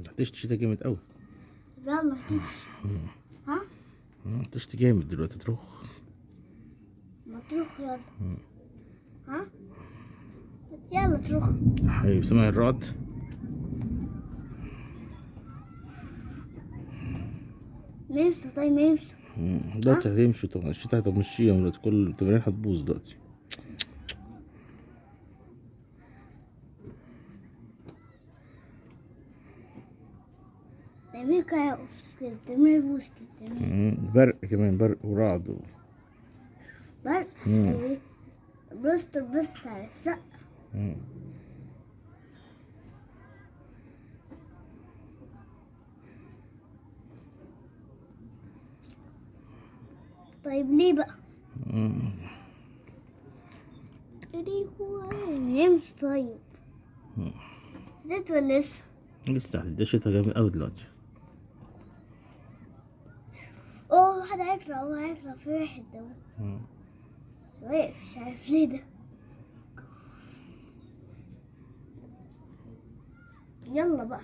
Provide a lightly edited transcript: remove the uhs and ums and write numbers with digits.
هتشتي شتا جامد أوي. يلا هتمشي. ها؟ هتشتي جامد دلوقتي تروح. ما تروح يلا. ها؟ يلا تروح. حبيبي سامع الرعد؟ نمشي طيب نمشي. دلوقتي هيمشوا طبعا، الشتا هتمشيهم دلوقتي، كل التمارين هتبوظ دلوقتي. تعمل كده تعمل بوس كده تعمل برق كمان، برق ورعد برق. بص على السقف. طيب ليه بقى؟ ليه هو نمشي طيب؟ زيت ولا لسه؟ لسه ده شتا جامد أوي دلوقتي. واحد هيقرا في واحد ده بس واقف مش عارف ليه ده. يلا بقى.